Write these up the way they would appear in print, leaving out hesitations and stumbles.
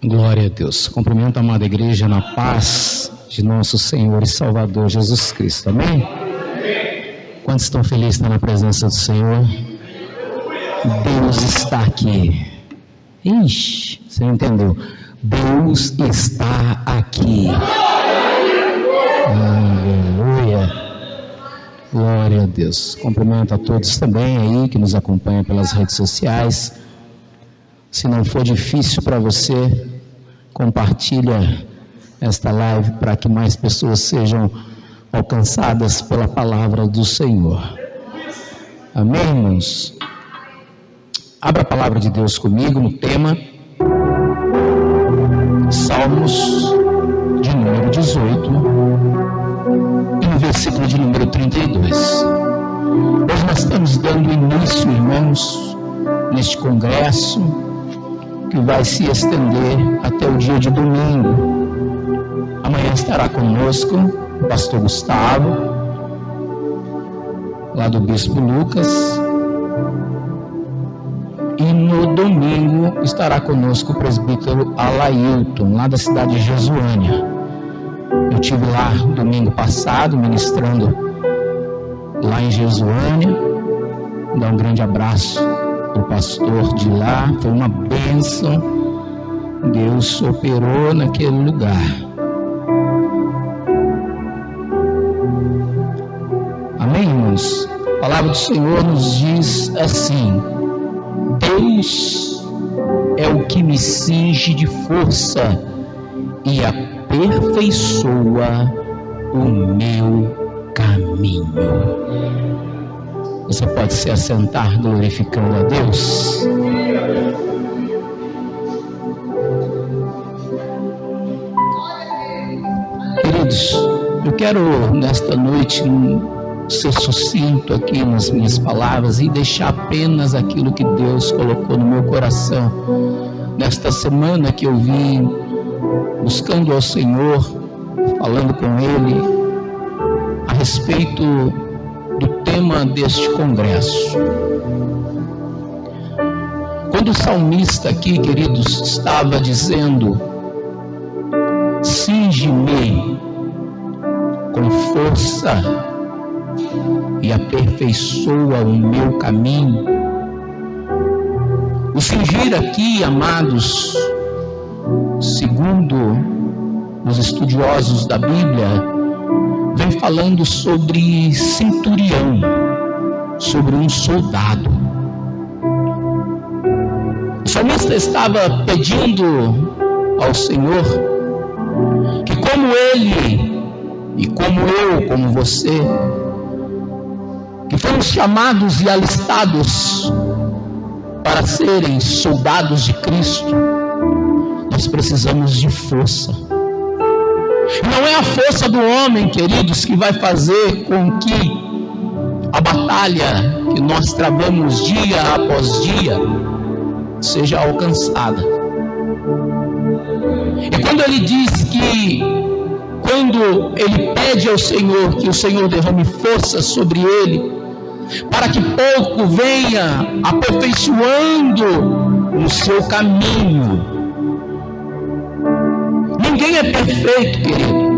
Glória a Deus. Cumprimento a amada igreja na paz de nosso Senhor e Salvador Jesus Cristo. Amém? Quantos estão felizes de estar na presença do Senhor? Deus está aqui. Ixi, você não entendeu? Deus está aqui. Aleluia. Glória a Deus. Cumprimento a todos também aí que nos acompanham pelas redes sociais. Se não for difícil para você, compartilha esta live para que mais pessoas sejam alcançadas pela palavra do Senhor. Amém, irmãos? Abra a palavra de Deus comigo no tema Salmos de número 18 e no versículo de número 32. Hoje nós estamos dando início, irmãos, neste congresso que vai se estender até o dia de domingo. Amanhã estará conosco o pastor Gustavo, lá do Bispo Lucas, e no domingo estará conosco o presbítero Alailton, lá da cidade de Jesuânia. Eu estive lá domingo passado ministrando lá em Jesuânia. Dá um grande abraço para o pastor de lá, foi uma bênção. Deus operou naquele lugar. Amém, irmãos? A palavra do Senhor nos diz assim: Deus é o que me cinge de força e aperfeiçoa o meu caminho. Você pode se assentar glorificando a Deus. Queridos, eu quero nesta noite ser sucinto aqui nas minhas palavras e deixar apenas aquilo que Deus colocou no meu coração nesta semana que eu vim buscando ao Senhor, falando com Ele a respeito do tema deste congresso. Quando o salmista aqui, queridos, estava dizendo: cinge-me com força e aperfeiçoa o meu caminho. O cingir aqui, amados, segundo os estudiosos da Bíblia, vem falando sobre centurião, sobre um soldado. O salmista estava pedindo ao Senhor que, como ele e como eu, como você, que fomos chamados e alistados para serem soldados de Cristo, nós precisamos de força. Não é a força do homem, queridos, que vai fazer com que a batalha que nós travamos dia após dia seja alcançada. E quando ele diz que, quando ele pede ao Senhor que o Senhor derrame força sobre ele, para que pouco venha aperfeiçoando o seu caminho. Ninguém é perfeito, querido.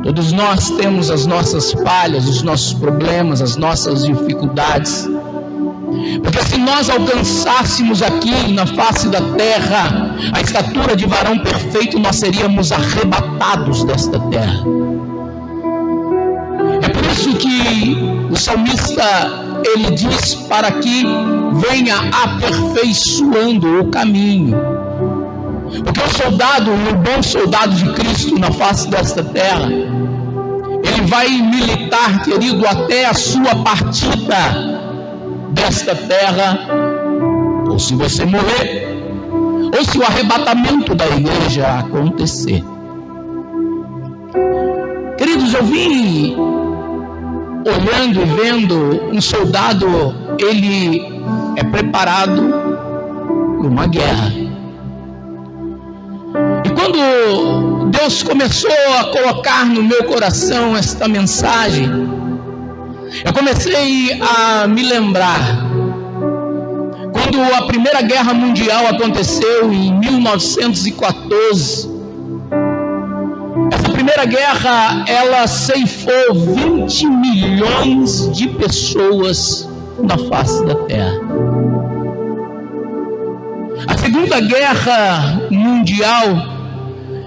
Todos nós temos as nossas falhas, os nossos problemas, as nossas dificuldades. Porque se nós alcançássemos aqui na face da terra a estatura de varão perfeito, nós seríamos arrebatados desta terra. É por isso que o salmista, ele diz para que venha aperfeiçoando o caminho. Porque o soldado, o bom soldado de Cristo na face desta terra, ele vai militar, querido, até a sua partida desta terra, ou se você morrer, ou se o arrebatamento da igreja acontecer. Queridos, eu vim olhando e vendo um soldado, ele é preparado para uma guerra. E quando Deus começou a colocar no meu coração esta mensagem, eu comecei a me lembrar quando a Primeira Guerra Mundial aconteceu em 1914, essa Primeira Guerra, ela ceifou 20 milhões de pessoas na face da Terra. A Segunda Guerra Mundial,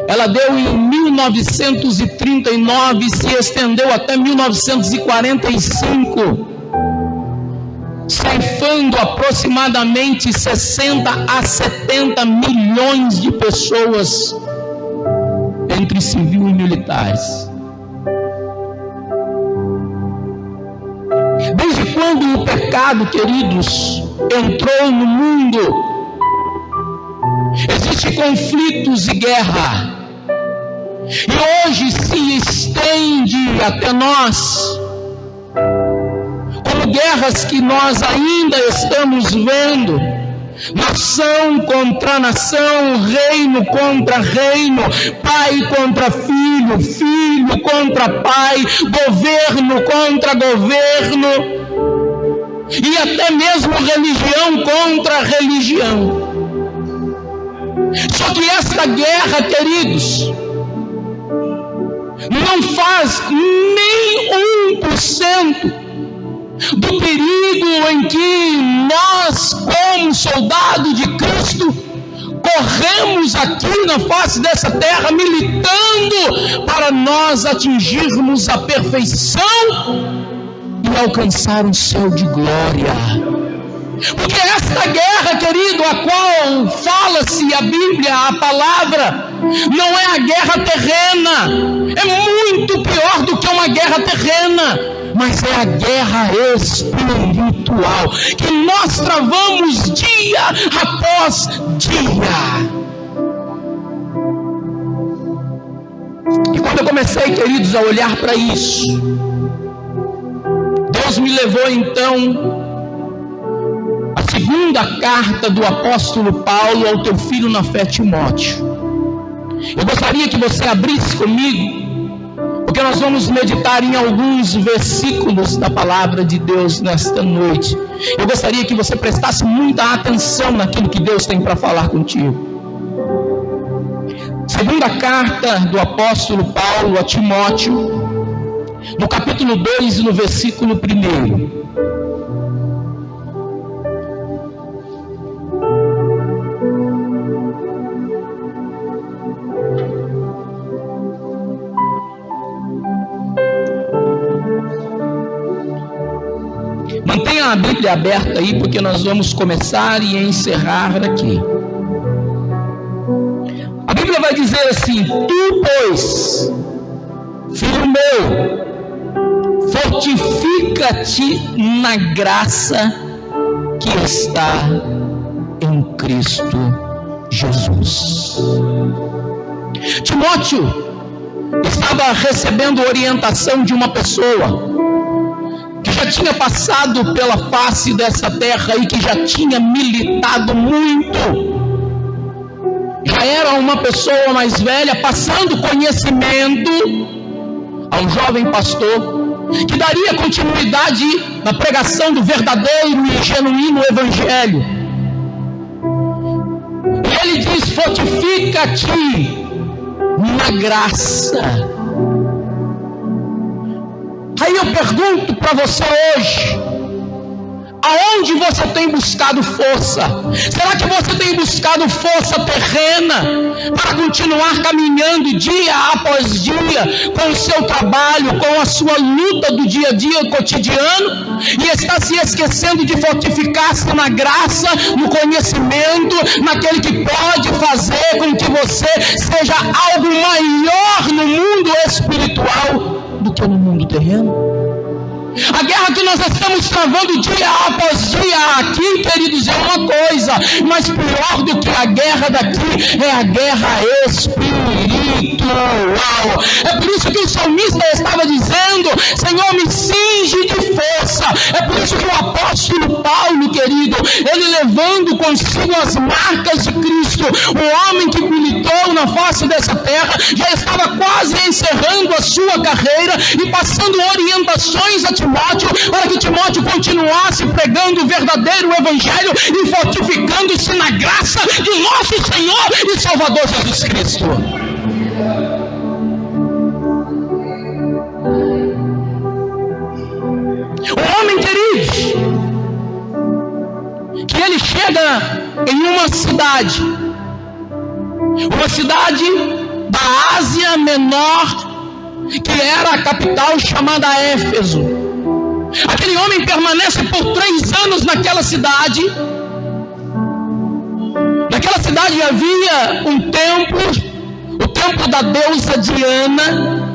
ela deu em 1939 e se estendeu até 1945, ceifando aproximadamente 60 a 70 milhões de pessoas, entre civil e militares. Desde quando o pecado, queridos, entrou no mundo, existem conflitos e guerra, e hoje se estende até nós, como guerras que nós ainda estamos vendo, nação contra nação, reino contra reino, pai contra filho, filho contra pai, governo contra governo, e até mesmo religião contra religião. Só que esta guerra, queridos, não faz nem 1% do perigo em que nós, como soldados de Cristo, corremos aqui na face dessa terra, militando para nós atingirmos a perfeição e alcançar um céu de glória. Porque esta guerra, querido, a qual fala-se a Bíblia, a palavra, não é a guerra terrena, é muito pior do que uma guerra terrena, mas é a guerra espiritual, que nós travamos dia após dia. E quando eu comecei, queridos, a olhar para isso, Deus me levou então a segunda carta do apóstolo Paulo ao teu filho na fé, Timóteo. Eu gostaria que você abrisse comigo, porque nós vamos meditar em alguns versículos da palavra de Deus nesta noite. Eu gostaria que você prestasse muita atenção naquilo que Deus tem para falar contigo. Segunda carta do apóstolo Paulo a Timóteo, no capítulo 2 e no versículo 1. Mantenha a Bíblia aberta aí, porque nós vamos começar e encerrar aqui. A Bíblia vai dizer assim: tu, pois, filho meu, fortifica-te na graça que está em Cristo Jesus. Timóteo estava recebendo orientação de uma pessoa que já tinha passado pela face dessa terra e que já tinha militado muito. Já era uma pessoa mais velha, passando conhecimento a um jovem pastor que daria continuidade na pregação do verdadeiro e genuíno evangelho. E ele diz: fortifica-te na graça. Aí eu pergunto para você hoje: aonde você tem buscado força? Será que você tem buscado força terrena para continuar caminhando dia após dia com o seu trabalho, com a sua luta do dia a dia cotidiano, e está se esquecendo de fortificar-se na graça, no conhecimento, naquele que pode fazer com que você seja algo maior no mundo espiritual do que no mundo terreno? A guerra que nós estamos travando dia após dia aqui, queridos, é uma coisa, mas pior do que a guerra daqui é a guerra espiritual. É por isso que o salmista estava dizendo: Senhor, me cinge de força. É por isso que o apóstolo Paulo, querido, ele levando consigo as marcas de Cristo, o homem que militou na face dessa terra, já estava quase encerrando a sua carreira e passando orientações a Timóteo, para que Timóteo continuasse pregando o verdadeiro evangelho e fortificando-se na graça de nosso Senhor e Salvador Jesus Cristo. O homem, queridos, que ele chega em uma cidade da Ásia Menor, que era a capital, chamada Éfeso. Aquele homem permanece por 3 anos naquela cidade. Naquela cidade havia um templo, o templo da deusa Diana,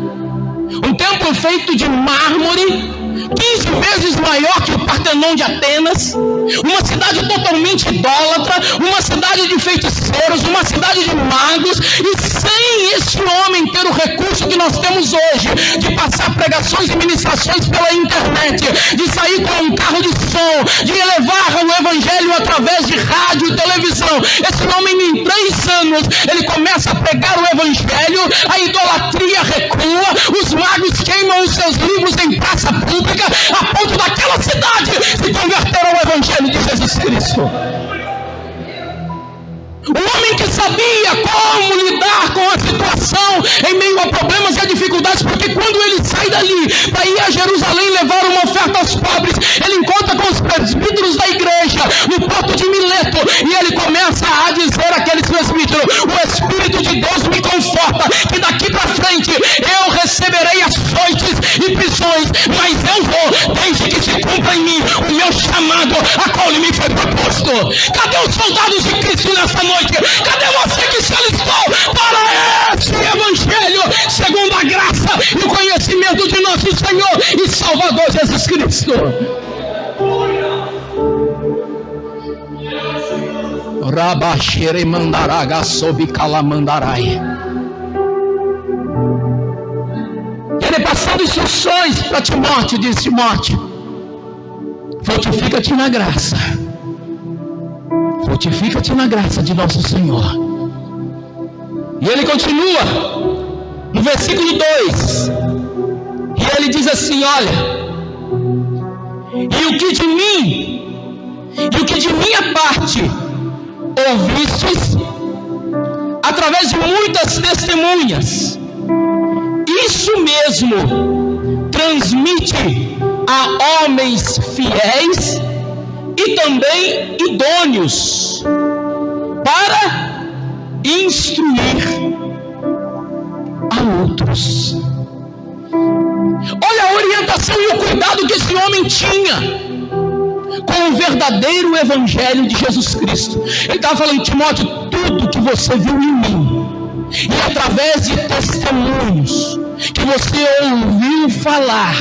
um templo feito de mármore, 15 vezes maior que o Partenon de Atenas, uma cidade totalmente idólatra, uma cidade de feiticeiros, uma cidade de magos, e sem esse homem ter o recurso que nós temos hoje, de passar pregações e ministrações pela internet, de sair com um carro de som, de levar o evangelho através de rádio e televisão, esse homem em 3 anos, ele começa a pregar o evangelho, a idolatria recua, os magos queimam os seus livros em praça pública, a ponto daquela cidade se converter ao evangelho de Jesus Cristo. Um homem que sabia como lidar com a situação em meio a problemas e a dificuldades, porque quando ele sai dali para ir a Jerusalém levar uma oferta aos pobres, ele encontra com os presbíteros da igreja no porto de Mileto, e ele começa a dizer àqueles presbíteros: o Espírito de Deus me conforta que daqui para frente eu receberei açoites e prisões, mas eu vou, desde que se cumpra em mim o meu chamado a qual me foi proposto. Cadê os soldados de Cristo nessa noite? Cadê você que se alistou para esse evangelho segundo a graça e o conhecimento de nosso Senhor e Salvador Jesus Cristo? Rabaxere mandaraga sob calamandarai. Ele passando instruções para Timóteo, diz: Timóteo, fortifica-te na graça. Fortifica-te na graça de nosso Senhor. E ele continua no versículo 2, e ele diz assim: olha, e o que de minha parte ouvistes através de muitas testemunhas, isso mesmo transmite a homens fiéis e também idôneos para instruir a outros. Olha a orientação e o cuidado que esse homem tinha com o verdadeiro evangelho de Jesus Cristo. Ele estava falando: Timóteo, tudo que você viu em mim, e através de testemunhos que você ouviu falar,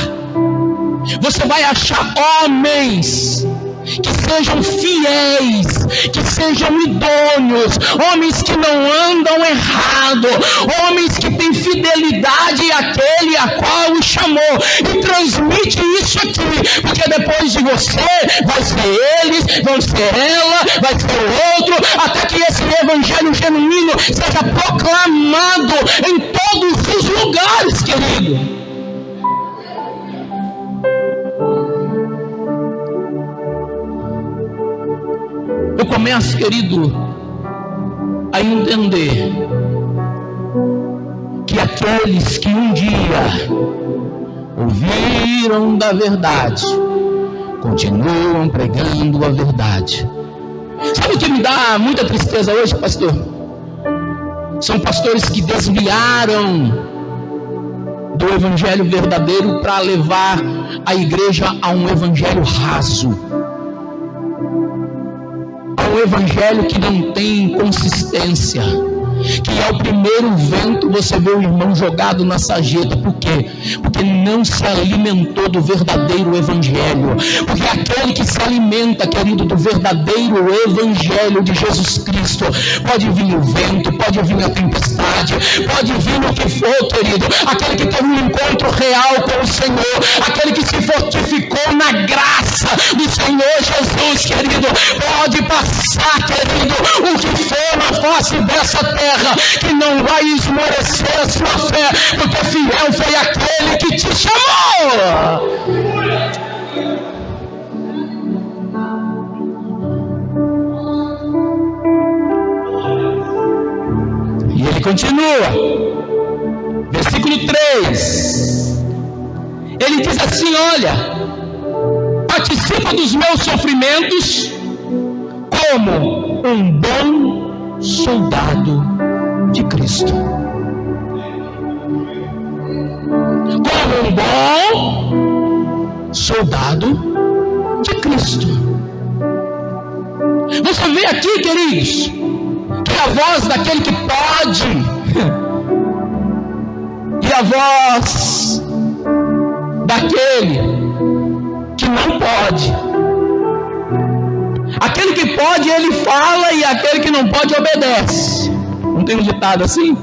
você vai achar homens que sejam fiéis, que sejam idôneos, homens que não andam errado, homens que têm fidelidade àquele a qual o chamou, e transmite isso aqui, porque depois de você vai ser eles, vão ser ela, vai ser o outro, até que esse evangelho genuíno seja proclamado em todos os lugares, querido. Eu começo, querido, a entender que aqueles que um dia ouviram da verdade continuam pregando a verdade. Sabe o que me dá muita tristeza hoje, pastor? São pastores que desviaram do evangelho verdadeiro para levar a igreja a um evangelho raso, um evangelho que não tem consistência, que ao primeiro vento você vê o irmão jogado na sarjeta. Por quê? Porque não se alimentou do verdadeiro evangelho. Porque aquele que se alimenta, querido, do verdadeiro evangelho de Jesus Cristo, pode vir o vento, pode vir a tempestade, pode vir o que for, querido, aquele que teve um encontro real com o Senhor, aquele que se fortificou na graça do Senhor Jesus, querido, pode passar, querido, o que for na face dessa terra, que não vai esmorecer a sua fé, porque fiel foi aquele que te chamou. Continua. Versículo 3. Ele diz assim: olha, participa dos meus sofrimentos como um bom soldado de Cristo. Como um bom soldado de Cristo. Você vê aqui, queridos, que a voz daquele que pode e a voz daquele que não pode. Aquele que pode, ele fala, e aquele que não pode, obedece. Não tem um ditado assim?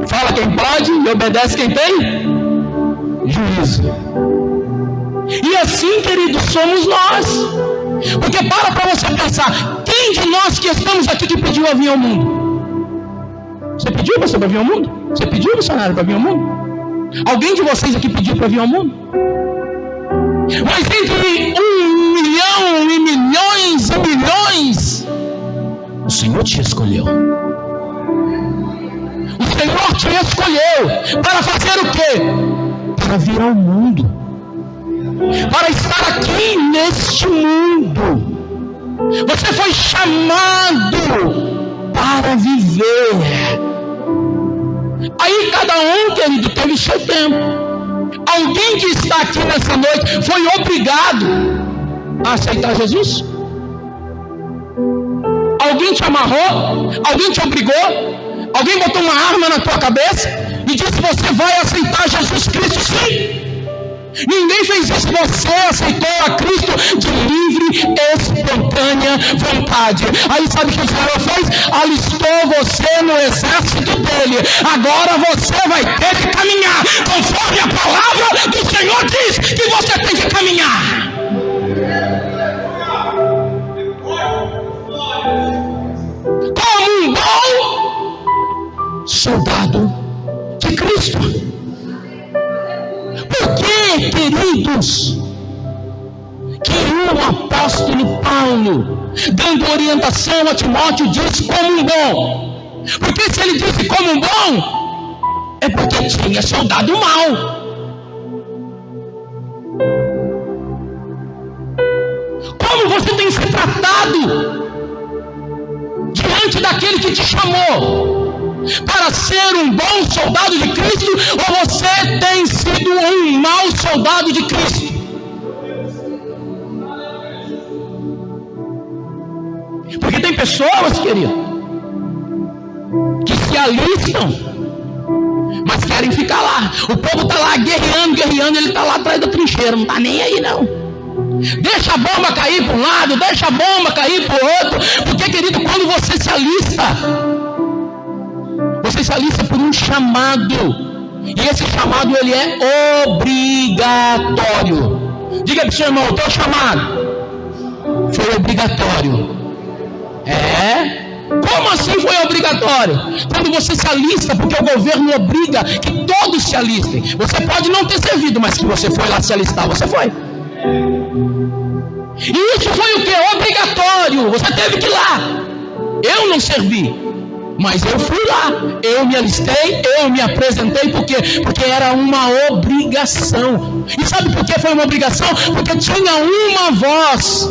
Fala quem pode e obedece quem tem juízo. E assim, queridos, somos nós. Porque para você pensar, quem de nós que estamos aqui que pediu a vir ao mundo? Você pediu você para vir ao mundo? Você pediu, missionário, para vir ao mundo? Alguém de vocês aqui pediu para vir ao mundo? Mas entre 1 milhão e milhões e milhões, o Senhor te escolheu. O Senhor te escolheu para fazer o quê? Para vir ao mundo, para estar aqui neste mundo. Você foi chamado para viver. Aí cada um, querido, teve seu tempo. Alguém que está aqui nessa noite foi obrigado a aceitar Jesus? Alguém te amarrou? Alguém te obrigou? Alguém botou uma arma na tua cabeça e disse: você vai aceitar Jesus Cristo? Sim. Ninguém fez isso. Você aceitou a Cristo de livre, espontânea vontade. Aí sabe o que o Senhor fez? Alistou você no exército dele. Agora você vai ter que caminhar conforme a palavra do Senhor diz que você tem que caminhar. Como um bom soldado de Cristo. Por que, queridos, que o apóstolo Paulo, dando orientação a Timóteo, diz como um bom? Porque se ele disse como um bom, é porque tinha soldado mau. Como você tem se tratado diante daquele que te chamou para ser um bom soldado de Cristo, ou você tem sido um mau soldado de Cristo? Porque tem pessoas, querido, que se alistam, mas querem ficar lá. O povo está lá guerreando, ele está lá atrás da trincheira, não está nem aí não. Deixa a bomba cair para um lado, deixa a bomba cair para o outro. Porque, querido, quando você se alista por um chamado, e esse chamado ele é obrigatório. Diga para o seu irmão: o teu chamado foi obrigatório. Como assim foi obrigatório? Quando você se alista, porque o governo obriga que todos se alistem. Você pode não ter servido, mas que você foi lá se alistar, você foi. E isso foi o que? Obrigatório. Você teve que ir lá. Eu não servi, mas eu fui lá, eu me alistei, eu me apresentei. Por quê? Porque era uma obrigação. E sabe por que foi uma obrigação? Porque tinha uma voz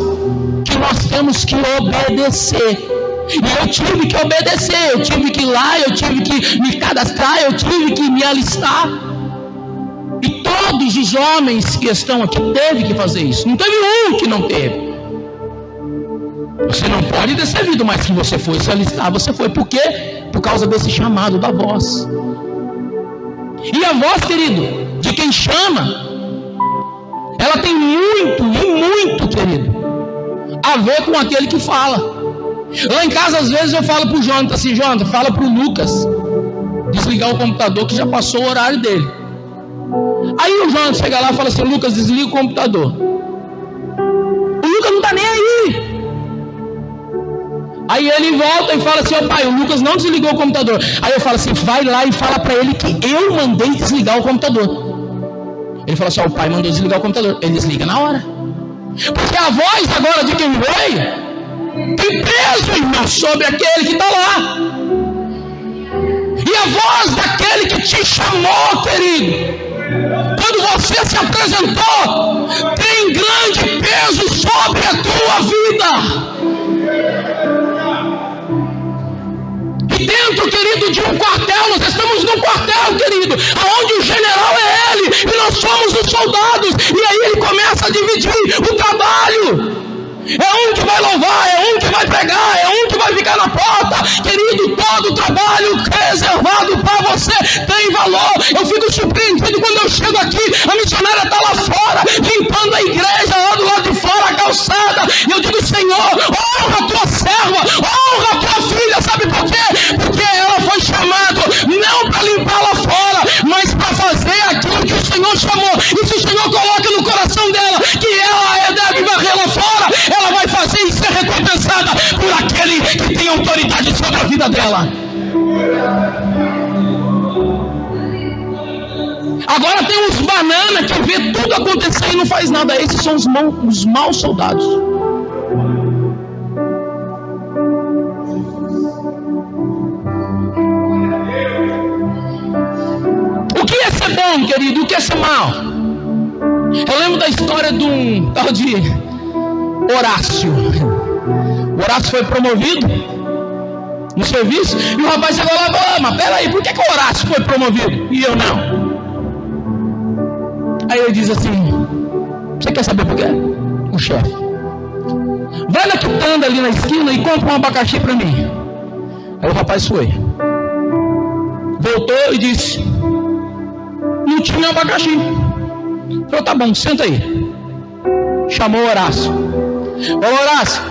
que nós temos que obedecer. E eu tive que obedecer, eu tive que ir lá, eu tive que me cadastrar, eu tive que me alistar. E todos os homens que estão aqui teve que fazer isso. Não teve um que não teve. Você não pode ter servido, mas que você foi se alistar, você foi. Por quê? Por causa desse chamado da voz. E a voz, querido, de quem chama, ela tem muito, e muito, querido, a ver com aquele que fala. Lá em casa, às vezes, eu falo para o Jonathan assim: Jonathan, fala para o Lucas desligar o computador, que já passou o horário dele. Aí o Jonathan chega lá e fala assim: Lucas, desliga o computador. O Lucas não está nem aí. Aí ele volta e fala assim: pai, o Lucas não desligou o computador. Aí eu falo assim: vai lá e fala para ele que eu mandei desligar o computador. Ele fala assim: o pai mandou desligar o computador. Ele desliga na hora. Porque a voz agora de quem veio tem peso, irmão, sobre aquele que está lá. E a voz daquele que te chamou, querido, quando você se apresentou, tem grande peso sobre a tua vida. E dentro, querido, de um quartel, nós estamos num quartel, querido, onde o general é ele, e nós somos os soldados, e aí ele começa a dividir o trabalho. É um que vai louvar, é um que vai pregar, é um que vai ficar na porta. Querido, todo o trabalho reservado para você tem valor. Eu fico surpreendido quando eu chego aqui, a missionária está lá fora, limpando a igreja, lá do lado de fora, a calçada. E eu digo, Senhor, honra a tua serva, honra a tua filha. Sabe por quê? Porque ela foi chamada não para limpar lá fora, mas para fazer aquilo que o Senhor chamou. E se o Senhor coloca no coração dela que ela deve varrer lá fora, ela vai fazer e ser recompensada por aquele que tem autoridade sobre a vida dela. Agora tem uns bananas que vê tudo acontecer e não faz nada. Esses são os maus soldados. O que é ser bom, querido? O que é ser mal? Eu lembro da história de um tal de Horácio. O Horácio foi promovido no serviço e o rapaz chegou lá e falou: mas peraí, por que o Horácio foi promovido e eu não? Aí ele diz assim: você quer saber por quê? O chefe: vai na quitanda ali na esquina e compra um abacaxi para mim. Aí o rapaz foi, voltou e disse: não tinha abacaxi. Falou: tá bom, senta aí. Chamou o Horácio. Falou: Horácio,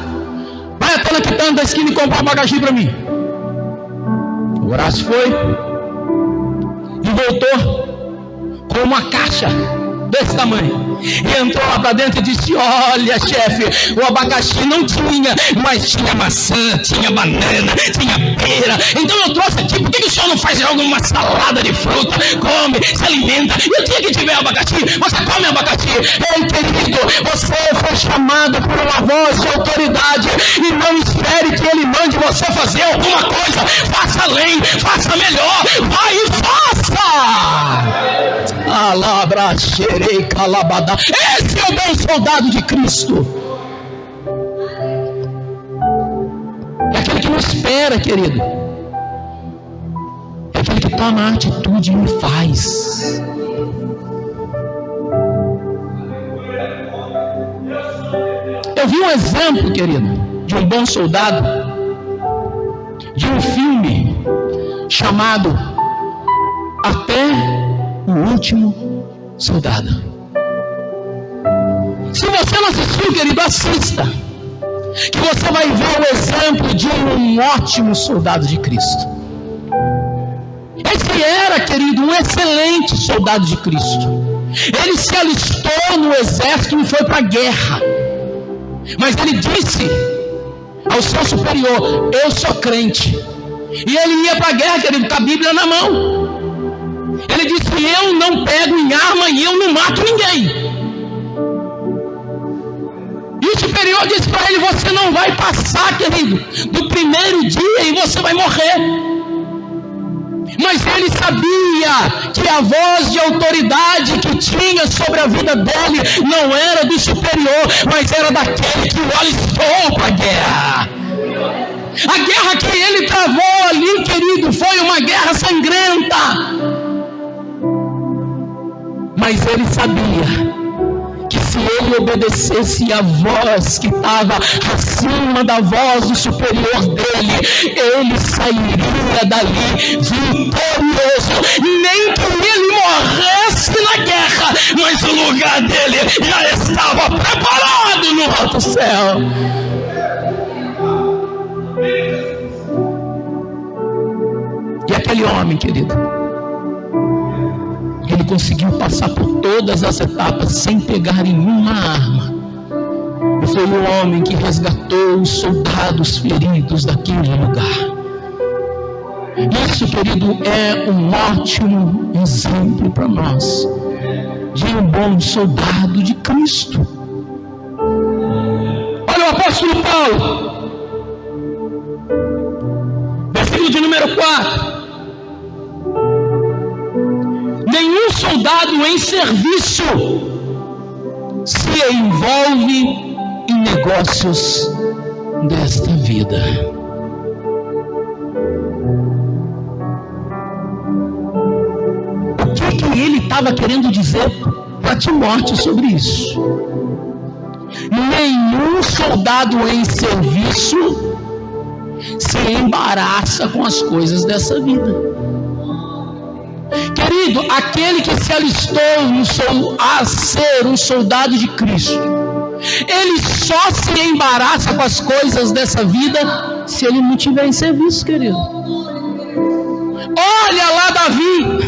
vai até na quitanda da esquina e comprar um abacaxi para mim. O Horácio foi e voltou com uma caixa desse tamanho. E entrou lá para dentro e disse: olha, chefe, o abacaxi não tinha, mas tinha maçã, tinha banana, tinha pera. Então eu trouxe aqui. Por que o senhor não faz alguma salada de fruta? Come, se alimenta. E o dia que tiver abacaxi, você come abacaxi. Ei, querido, você foi chamado por uma voz de autoridade. E não espere que ele mande você fazer alguma coisa. Faça além, faça melhor. Vai e faça. Alabra, xerei, calabada. Esse é o bom soldado de Cristo. É aquele que não espera, querido. É aquele que toma a atitude e faz. Eu vi um exemplo, querido, de um bom soldado, de um filme chamado Até o Último Soldado. Se você não assistiu, querido, assista, que você vai ver o exemplo de um ótimo soldado de Cristo. Esse era, querido, um excelente soldado de Cristo. Ele se alistou no exército e foi para a guerra. Mas ele disse ao seu superior: eu sou crente. E ele ia para a guerra, querido, com a Bíblia na mão. Ele disse: eu não pego em arma e eu não mato ninguém. E o superior disse para ele: você não vai passar, querido, do primeiro dia e você vai morrer. Mas ele sabia que a voz de autoridade que tinha sobre a vida dele não era do superior, mas era daquele que o alistou para a guerra. A guerra que ele travou ali, querido, foi uma guerra sangrenta. Mas ele sabia que se ele obedecesse a voz que estava acima da voz do superior dele, ele sairia dali vitorioso. Nem que ele morresse na guerra, mas o lugar dele já estava preparado no alto céu. E aquele homem, querido, ele conseguiu passar por todas as etapas sem pegar em uma arma. E foi o homem que resgatou os soldados feridos daquele lugar. Isso, querido, é um ótimo exemplo para nós de um bom soldado de Cristo. Olha o apóstolo Paulo, versículo de número 4. soldado em serviço se envolve em negócios desta vida. O que ele estava querendo dizer para Timóteo sobre isso? Nenhum soldado em serviço se embaraça com as coisas dessa vida. Querido, aquele que se alistou a ser um soldado de Cristo, ele só se embaraça com as coisas dessa vida se ele não tiver em serviço, querido. Olha lá Davi.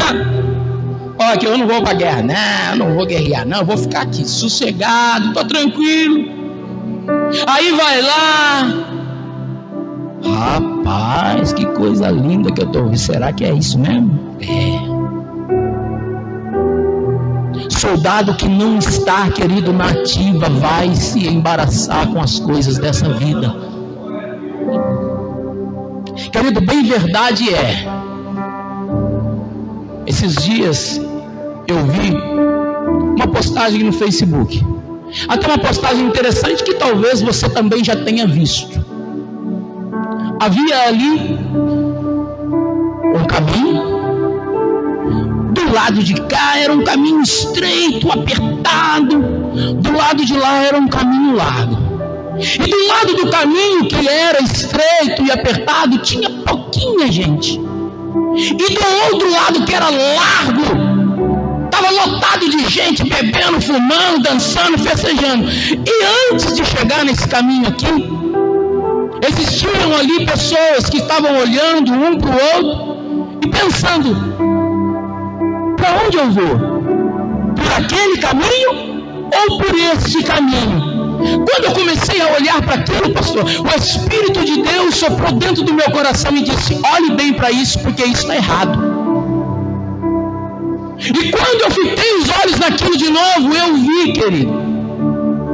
Olha, que eu não vou para a guerra, não, eu não vou guerrear, não, eu vou ficar aqui sossegado, estou tranquilo. Aí vai lá. Rapaz, que coisa linda que eu estou ouvindo. Será que é isso mesmo? É. Soldado que não está, querido, na ativa, vai se embaraçar com as coisas dessa vida. Querido, bem verdade é. Esses dias eu vi uma postagem no Facebook. Até uma postagem interessante que talvez você também já tenha visto. Havia ali um caminho. Do lado de cá era um caminho estreito, apertado. Do lado de lá era um caminho largo. E do lado do caminho que era estreito e apertado tinha pouquinha gente. E do outro lado que era largo, estava lotado de gente bebendo, fumando, dançando, festejando. E antes de chegar nesse caminho aqui, existiam ali pessoas que estavam olhando um para o outro e pensando: para onde eu vou? Por aquele caminho ou por este caminho? Quando eu comecei a olhar para aquilo, pastor, o Espírito de Deus soprou dentro do meu coração e disse: olhe bem para isso, porque isso está errado. E quando eu fitei os olhos naquilo de novo, eu vi, querido,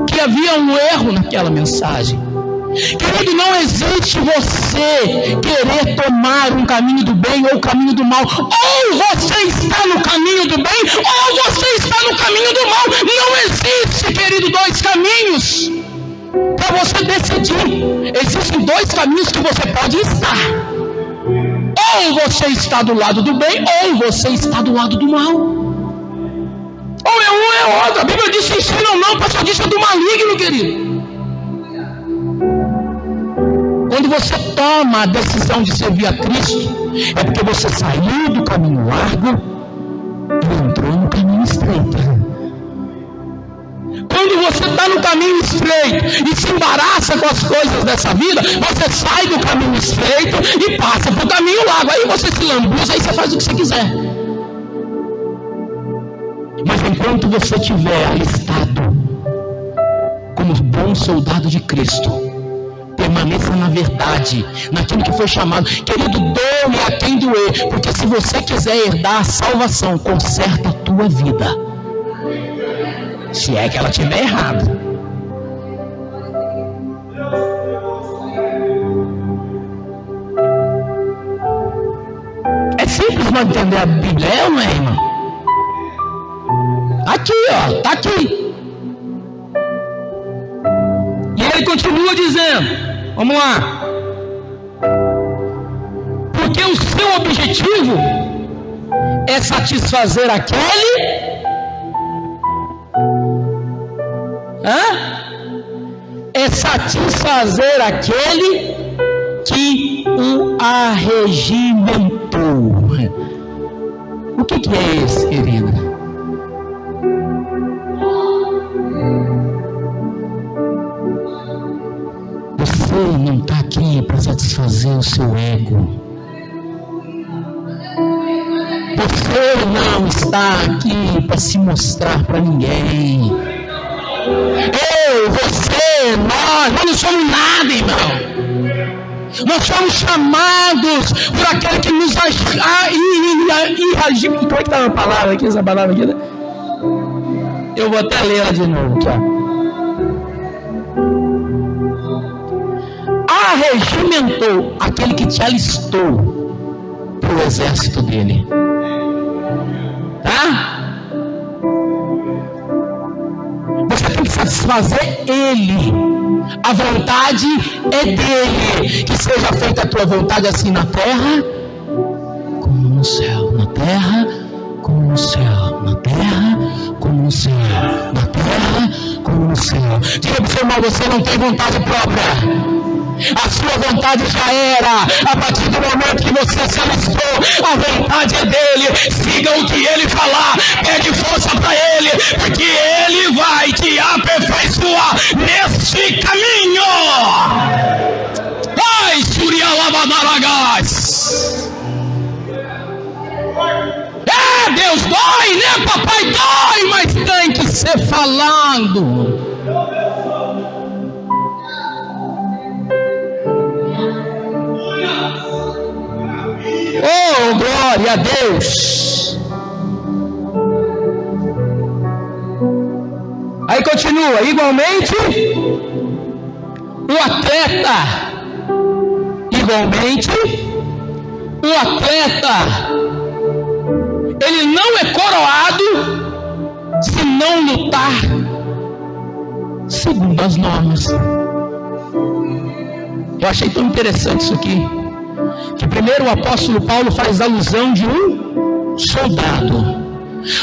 que havia um erro naquela mensagem. Querido, não existe você querer tomar um caminho do bem ou o caminho do mal. Ou você está no caminho do bem, ou você está no caminho do mal. Não existe, querido, dois caminhos para você decidir. Existem dois caminhos que você pode estar. Ou você está do lado do bem, ou você está do lado do mal. Ou é um ou é outro. A Bíblia diz que sim ou não, pastor, diz que é do maligno, querido. Quando você toma a decisão de servir a Cristo, é porque você saiu do caminho largo e entrou no caminho estreito. Quando você está no caminho estreito e se embaraça com as coisas dessa vida, você sai do caminho estreito e passa para o caminho largo. Aí você se lambuza, aí você faz o que você quiser. Mas enquanto você estiver alistado como bom soldado de Cristo, permaneça na verdade, naquilo que foi chamado. Querido, doe a quem doer, porque se você quiser herdar a salvação, conserta a tua vida, se é que ela estiver errada. É simples não entender a Bíblia, é ou não é, irmão? Aqui, ó, tá aqui. E ele continua dizendo, vamos lá, porque o seu objetivo é satisfazer aquele é satisfazer aquele que o arregimentou. O que é esse, querida? Você não está aqui para satisfazer o seu ego. Você não está aqui para se mostrar para ninguém. Nós não somos nada, irmão. Nós somos chamados por aquele que nos irrigimenta. Como é que está a palavra aqui? Essa palavra aqui, né? Eu vou até ler ela de novo, tá? Arregimentou aquele que te alistou para o exército dele. Tá? tem que satisfazer Ele. A vontade é dele. Que seja feita a tua vontade, assim na terra como no céu. Na terra como no céu. Na terra como no céu. Na terra como no céu. Diga para o seu irmão, você não tem vontade própria. A sua vontade já era. A partir do momento que você se alistou, a vontade é dele. Siga o que ele falar. Pede força para ele, porque ele vai te aperfeiçoar nesse caminho. Ai, Surialabadaragás. Deus dói, né, papai? Dói, mas tem que ser falando. Oh, glória a Deus. Aí continua, igualmente o atleta ele não é coroado se não lutar segundo as normas. Eu achei tão interessante isso aqui, que primeiro o apóstolo Paulo faz alusão de um soldado.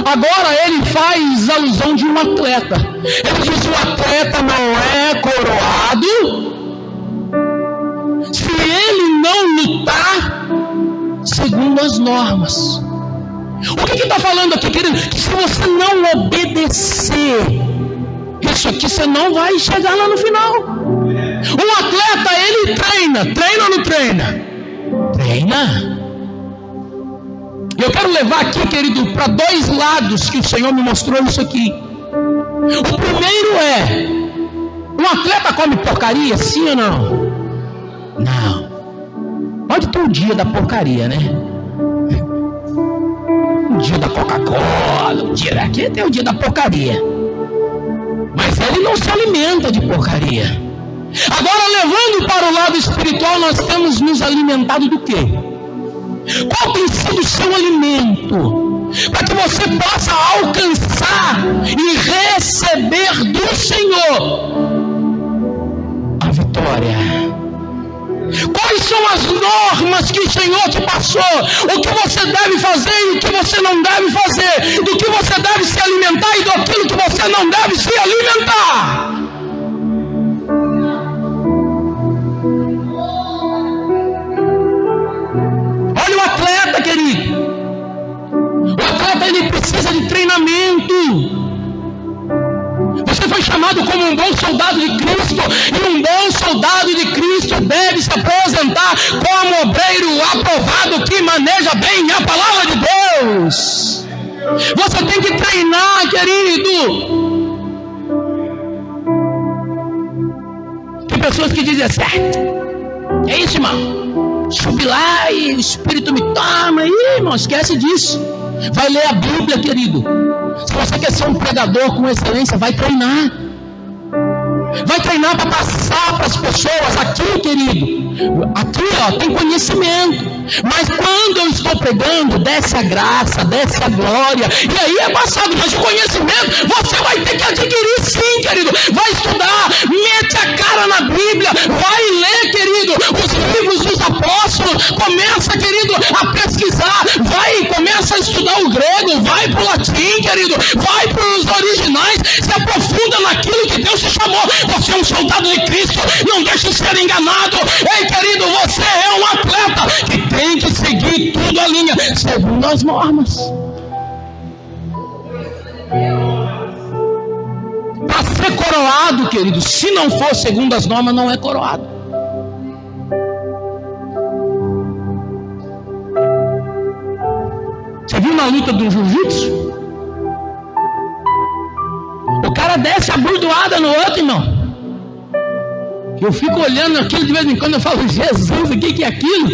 Agora ele faz alusão de um atleta. Ele diz que o atleta não é coroado se ele não lutar segundo as normas. O que está falando aqui, querido? Que se você não obedecer isso aqui, você não vai chegar lá no final. Um atleta, ele treina ou não treina? Treina. Eu quero levar aqui, querido, para dois lados que o Senhor me mostrou isso aqui. O primeiro é: um atleta come porcaria, sim ou não? Não. Pode ter o dia da porcaria, né? O dia da Coca-Cola, o dia daqui tem o dia da porcaria. Mas ele não se alimenta de porcaria. Agora, levando para o lado espiritual, nós temos nos alimentado do quê? Qual tem sido o seu alimento? Para que você possa alcançar e receber do Senhor a vitória. Quais são as normas que o Senhor te passou? O que você deve fazer e o que você não deve fazer? Do que você deve se alimentar e daquilo que você não deve se alimentar? Olha o atleta, querido. O atleta, ele precisa de treinamento. Você foi chamado como um bom soldado de Cristo, e um bom soldado de Cristo deve se apresentar como obreiro aprovado que maneja bem a palavra de Deus. Você tem que treinar, querido. Tem pessoas que dizem certo. É isso, irmão. Subi lá e o Espírito me toma. Ih, irmão, esquece disso. Vai ler a Bíblia, querido. Se você quer ser um pregador com excelência, vai treinar. Vai treinar para passar para as pessoas. Aqui, querido, aqui, ó, tem conhecimento. Mas quando eu estou pregando, desce a graça, desce a glória, e aí é passado. Mas o conhecimento você vai ter que adquirir, sim, querido. Vai estudar, mete a cara na Bíblia, vai ler, querido, os livros dos apóstolos. Começa, querido, a pesquisar. Começa a estudar o grego, vai para o latim, querido, vai para os originais, se aprofunda naquilo que Deus te chamou. Você é um soldado de Cristo, não deixe de ser enganado. Ei, querido, você é um atleta que tem que seguir tudo a linha, segundo as normas. Para ser coroado, querido, se não for segundo as normas, não é coroado. Você viu na luta do jiu-jitsu? O cara desce a burdoada no outro, irmão. Eu fico olhando aquilo de vez em quando, eu falo, Jesus, o que é aquilo?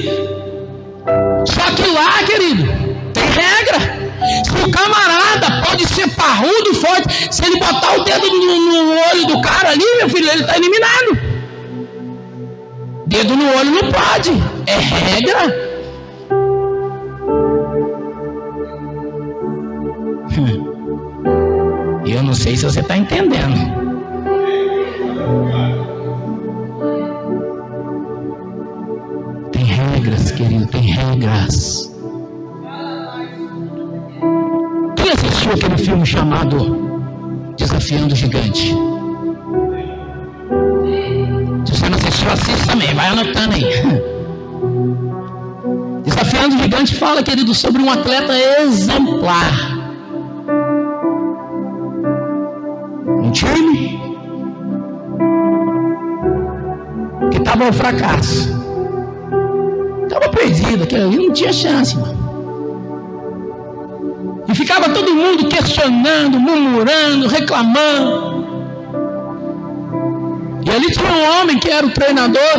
Só que lá, querido, tem regra. Se o camarada pode ser parrudo, forte, se ele botar o dedo no olho do cara ali, meu filho, ele está eliminado. Dedo no olho não pode, é regra. Eu não sei se você está entendendo. minha graça. Quem assistiu aquele filme chamado Desafiando o Gigante? Se você não assistiu, assiste também, vai anotando aí. Desafiando o Gigante fala, querido, sobre um atleta exemplar. Um time que estava ao fracasso, estava perdido, aquele ali não tinha chance, mano. E ficava todo mundo questionando, murmurando, reclamando. E ali tinha um homem que era o treinador,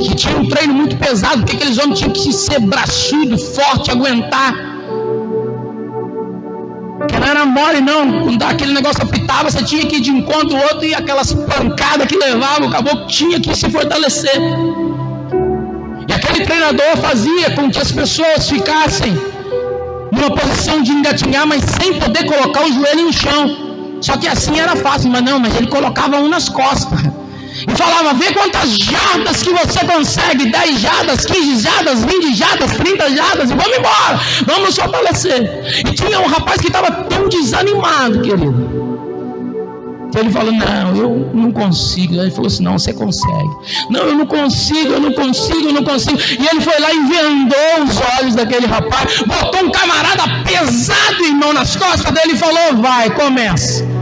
que tinha um treino muito pesado, porque aqueles homens tinham que ser braçudo, forte, aguentar. Porque não era mole não, quando aquele negócio apitava, você tinha que ir de encontro ao outro, e aquelas pancadas que levavam, o caboclo tinha que se fortalecer. E aquele treinador fazia com que as pessoas ficassem numa posição de engatinhar, mas sem poder colocar o joelho no chão. Só que assim era fácil, mas ele colocava um nas costas e falava: vê quantas jardas que você consegue, 10 jardas, 15 jardas, 20 jardas, 30 jardas, e vamos embora, vamos nos fortalecer. E tinha um rapaz que estava tão desanimado, querido, que ele falou: não, eu não consigo. Ele falou assim: não, você consegue. Não, eu não consigo. E ele foi lá e vendou os olhos daquele rapaz, botou um camarada pesado, irmão, nas costas dele e falou: vai, começa.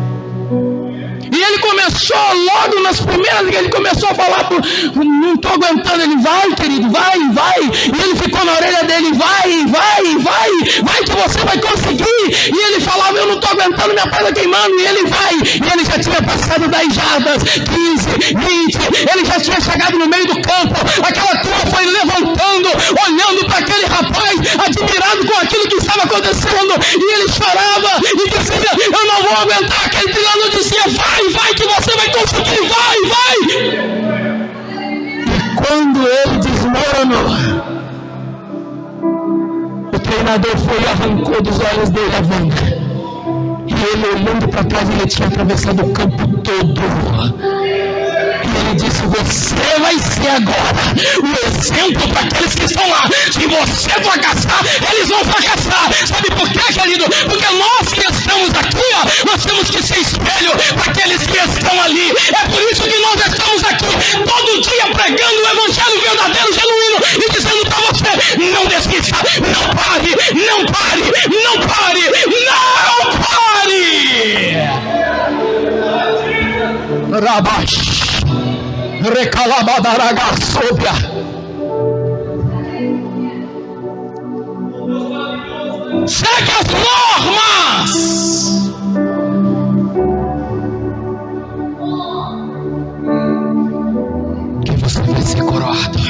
E ele começou logo nas primeiras, ele começou a falar: não estou aguentando. Ele: vai, querido, vai. E ele ficou na orelha dele: vai que você vai conseguir. E ele falava: eu não estou aguentando, minha perna queimando. E ele vai. E ele já tinha passado 10 jardas, 15, 20. Ele já tinha chegado no meio do campo. Aquela turma foi levantando, olhando para aquele rapaz, admirado com aquilo que estava acontecendo. E ele chorava e dizia: eu não vou aguentar. Aquele treinador dizia: vai que você vai conseguir, vai. E quando ele desmoronou, o treinador foi e arrancou dos olhos dele a venda. E ele, olhando para trás, ele tinha atravessado o campo todo. E ele disse: você vai ser agora o exemplo para aqueles que estão lá. Se você fracassar, eles vão fracassar. Sabe por quê, querido? Porque nós que estamos aqui, nós temos que ser espelho para aqueles que estão ali. É por isso que nós estamos aqui todo dia pregando o evangelho verdadeiro, genuíno, e dizendo para você: não desista, não pare. Rabash recalabadaragasóbia. Segue as normas. Que você vai ser coroado.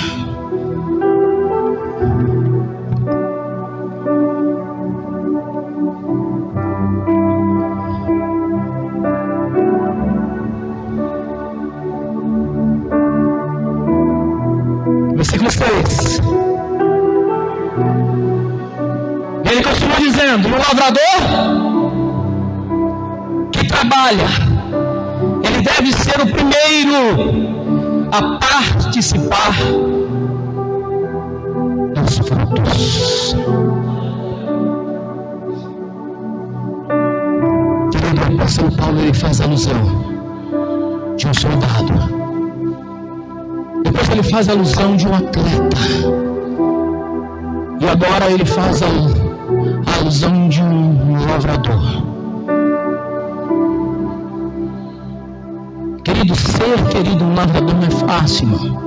Versículo 6. Ele continua dizendo: o lavrador que trabalha, ele deve ser o primeiro a participar dos frutos. Querido, o apóstolo Paulo, ele faz alusão de um soldado. Depois ele faz alusão de um atleta. E agora ele faz a alusão de um lavrador. Querido, ser um lavrador não é fácil, irmão.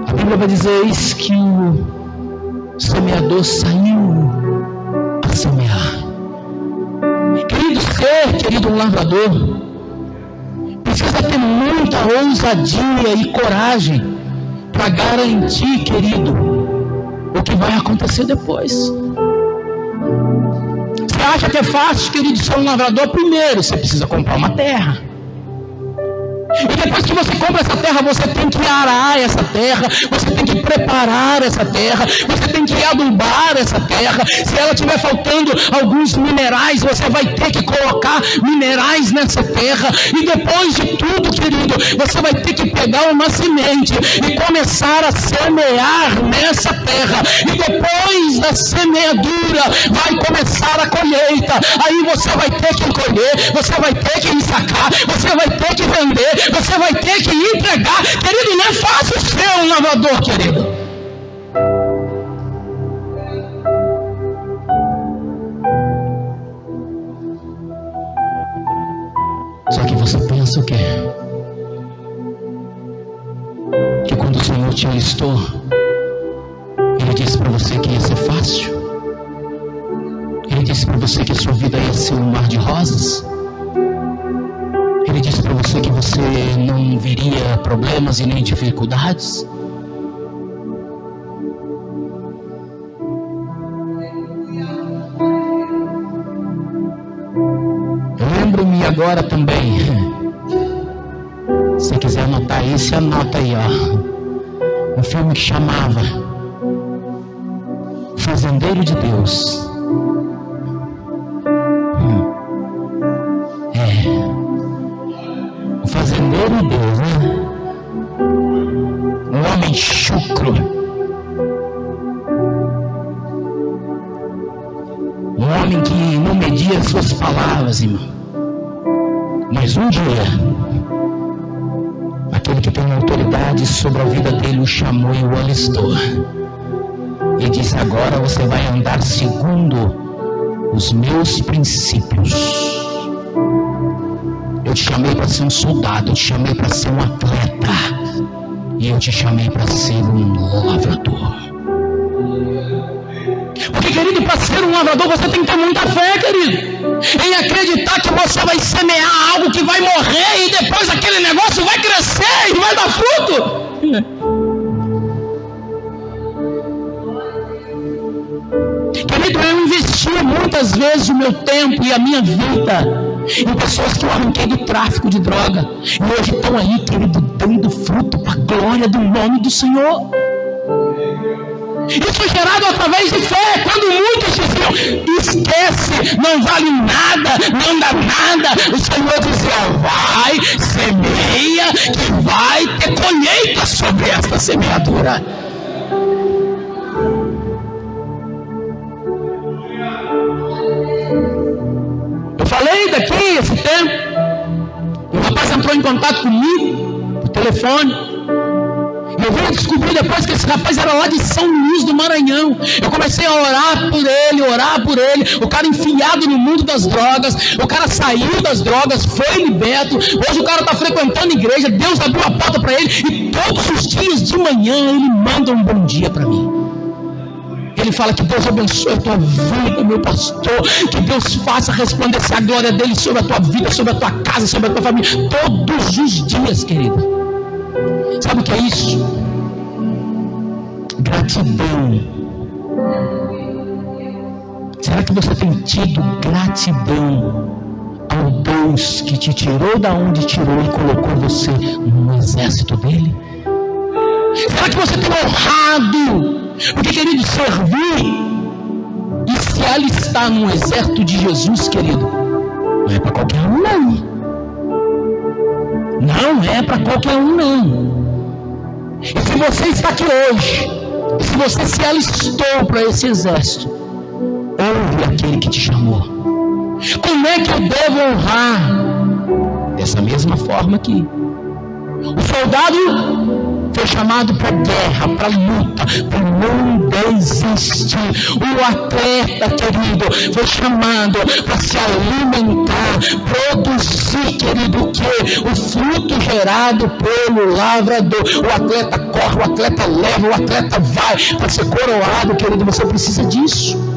A Bíblia vai dizer: eis que o semeador saiu a semear. Querido, um lavrador precisa ter muita ousadia e coragem para garantir, querido, o que vai acontecer depois. Você acha que é fácil, querido, ser um lavrador? Primeiro, você precisa comprar uma terra. E depois que você compra essa terra, você tem que arar essa terra, você tem que preparar essa terra, você tem que adubar essa terra. Se ela estiver faltando alguns minerais, você vai ter que colocar minerais nessa terra. E depois de tudo, querido, você vai ter que pegar uma semente e começar a semear nessa terra. E depois da semeadura, vai começar a colheita. Aí você vai ter que colher, você vai ter que ensacar, você vai ter que vender, você vai ter que entregar. Querido, não é fácil ser um lavrador, querido. Só que você pensa o quê? Que quando o Senhor te alistou, Ele disse para você que ia ser fácil. Ele disse para você que a sua vida ia ser um mar de rosas. Ele disse para você que você não viria problemas e nem dificuldades. Eu lembro-me agora também. Se quiser anotar isso, anota aí, ó. Um filme que chamava Fazendeiro de Deus. O fazendeiro de Deus, né? Um homem chucro. Um homem que não media as suas palavras, irmão. Mas um dia, aquele que tem autoridade sobre a vida dele o chamou e o alistou. E disse: agora você vai andar segundo os meus princípios. Eu te chamei para ser um soldado, eu te chamei para ser um atleta, e eu te chamei para ser um lavrador. Porque, querido, para ser um lavrador você tem que ter muita fé, querido, em acreditar que você vai semear algo que vai morrer e depois aquele negócio vai crescer e vai dar fruto. Querido, eu investi muitas vezes o meu tempo e a minha vida em pessoas que eu arranquei do tráfico de droga, e hoje estão aí, querido, dando fruto para a glória do nome do Senhor. Isso foi gerado através de fé. Quando muitos diziam: esquece, não vale nada, não dá nada, o Senhor dizia: vai, semeia, que vai ter colheita sobre esta semeadura. Eu falei daqui esse tempo, o rapaz entrou em contato comigo por telefone, e eu vim descobrir depois que esse rapaz era lá de São Luís do Maranhão. Eu comecei a orar por ele, o cara enfiado no mundo das drogas, o cara saiu das drogas, foi liberto, hoje o cara está frequentando a igreja, Deus abriu a porta para ele, e todos os dias de manhã ele manda um bom dia para mim. Ele fala: que Deus abençoe a tua vida, meu pastor, que Deus faça resplandecer a glória dele sobre a tua vida, sobre a tua casa, sobre a tua família, todos os dias, querido. Sabe o que é isso? Gratidão. Será que você tem tido gratidão ao Deus que te tirou da onde tirou e colocou você no exército dele? Será que você tem honrado? Porque, querido, servir e se alistar no exército de Jesus, querido, não é para qualquer um, não. Não é para qualquer um, não. E se você está aqui hoje, e se você se alistou para esse exército, ouve aquele que te chamou. Como é que eu devo honrar? Dessa mesma forma que o soldado foi chamado para guerra, para luta, para não desistir. O atleta, querido, foi chamado para se alimentar, produzir, querido, o que? O fruto gerado pelo lavrador. O atleta corre, o atleta leva, o atleta vai para ser coroado, querido. Você precisa disso.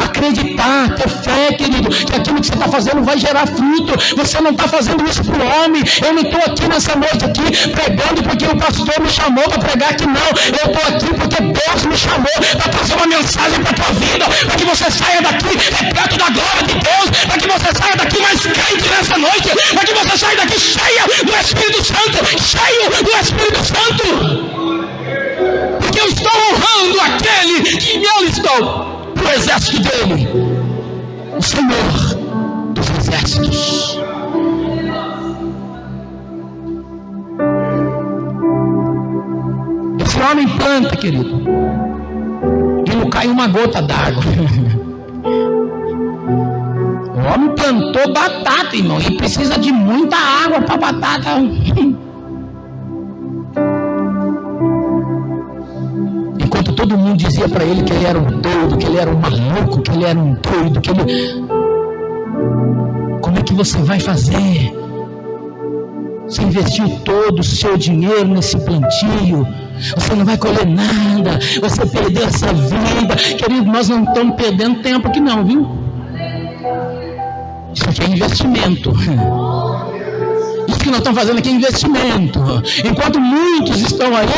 Acreditar, ter fé, querido, que aquilo que você está fazendo vai gerar fruto. Você não está fazendo isso para o homem. Eu não estou aqui nessa noite aqui pregando porque o pastor me chamou para pregar aqui, não. Eu estou aqui porque Deus me chamou para trazer uma mensagem para a tua vida, para que você saia daqui repleto da glória de Deus, para que você saia daqui mais crente nessa noite, para que você você sai daqui cheia do Espírito Santo, cheio do Espírito Santo. Porque eu estou honrando aquele que me alistou para o exército dele, o Senhor dos exércitos. Esse homem planta, querido, e não cai uma gota d'água. O homem plantou batata, irmão, e precisa de muita água para batata. Enquanto todo mundo dizia para ele que ele era um doido, que ele era um maluco, que ele era um doido, que ele... Como é que você vai fazer? Você investiu todo o seu dinheiro nesse plantio, você não vai colher nada, você perdeu essa vida. Querido, nós não estamos perdendo tempo aqui não, viu? Isso aqui é investimento. Isso que nós estamos fazendo aqui é investimento. Enquanto muitos estão aí,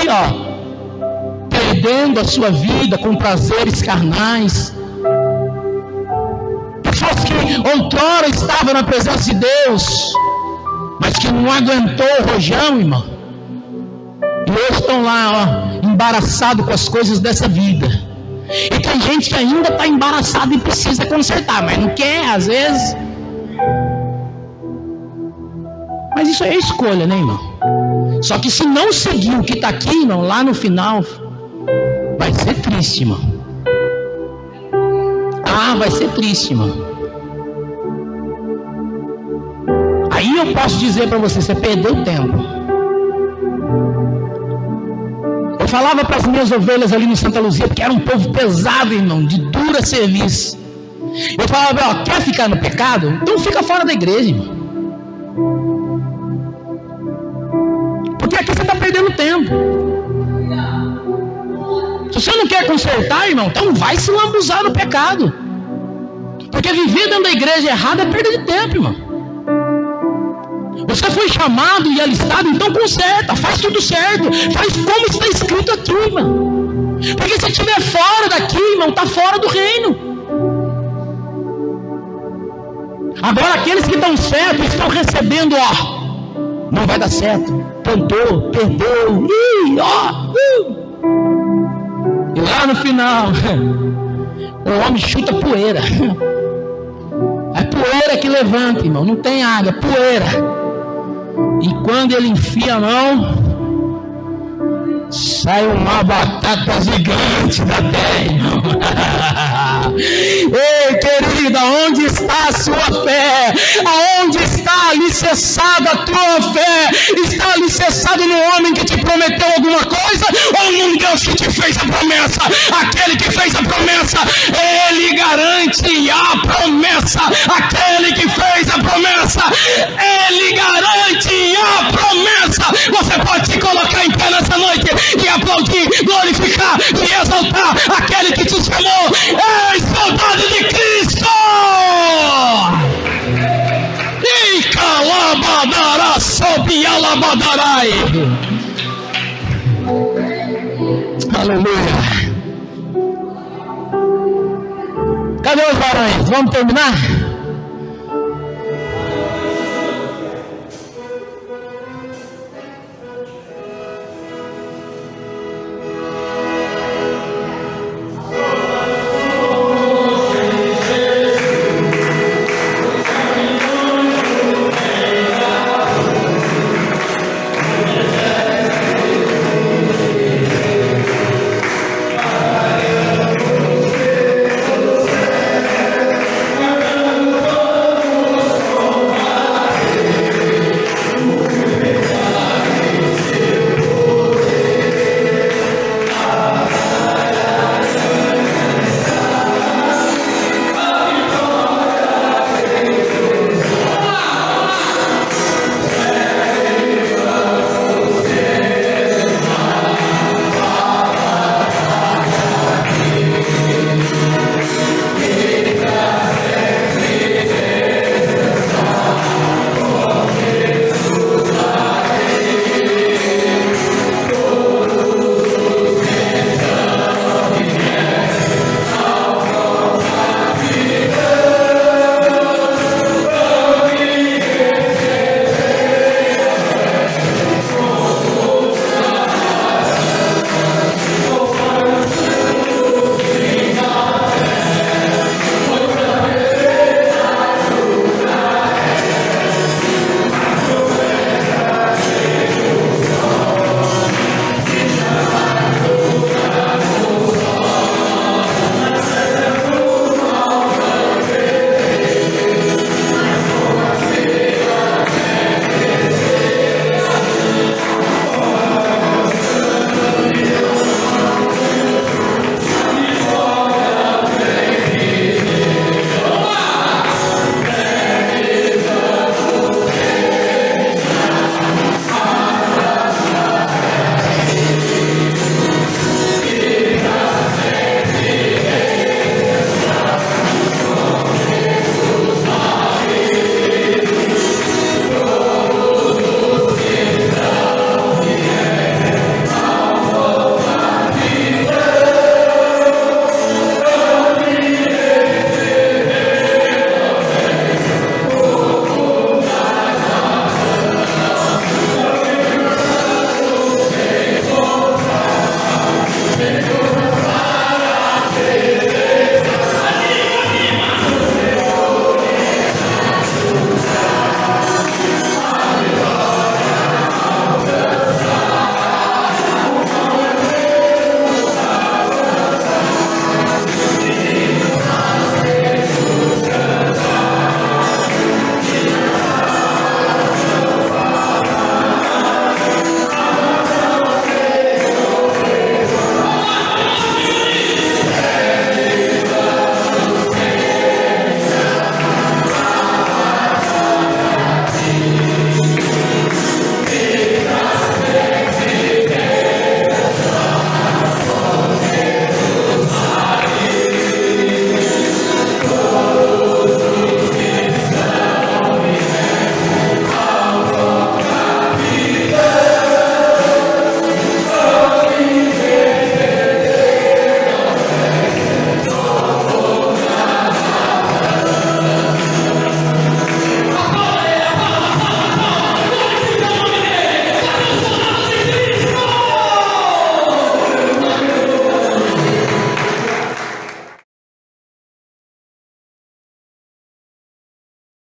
perdendo a sua vida com prazeres carnais, pessoas que outrora estavam na presença de Deus, mas que não aguentou o rojão, irmão, e hoje estão lá, embaraçados com as coisas dessa vida. E tem gente que ainda está embaraçada e precisa consertar, mas não quer, às vezes. Mas isso é escolha, né, irmão? Só que se não seguir o que está aqui, irmão, lá no final, vai ser triste, irmão. Vai ser triste, irmão. Aí eu posso dizer para você, você perdeu tempo. Eu falava para as minhas ovelhas ali no Santa Luzia, porque era um povo pesado, irmão, de dura serviço. Eu falava, quer ficar no pecado? Então fica fora da igreja, irmão. Porque aqui você está perdendo tempo. Se você não quer consertar, irmão, então vai se lambuzar no pecado. Porque viver dentro da igreja errada é perda de tempo, irmão. Você foi chamado e alistado, então conserta, faz tudo certo, faz como está escrito aqui, irmão. Porque se estiver fora daqui, irmão, está fora do reino. Agora aqueles que estão certos estão recebendo, não vai dar certo, plantou, perdeu, e lá no final, o homem chuta poeira. É poeira que levanta, irmão, não tem água, é poeira. E quando ele enfia a mão, sai uma batata gigante da terra. Ei, querida, onde está a sua fé? Aonde está alicerçada a tua fé? Está alicerçado no homem que te prometeu alguma coisa ou num Deus que te fez a promessa? Aquele que fez a promessa, ele garante a promessa. Aquele que fez a promessa, ele garante a promessa. Você pode se colocar em pé nessa noite e aplaudir, glorificar e exaltar aquele que te chamou. És soldado de Cristo! E calabadará sob alabadarai. Aleluia. Cadê os varões? Vamos terminar?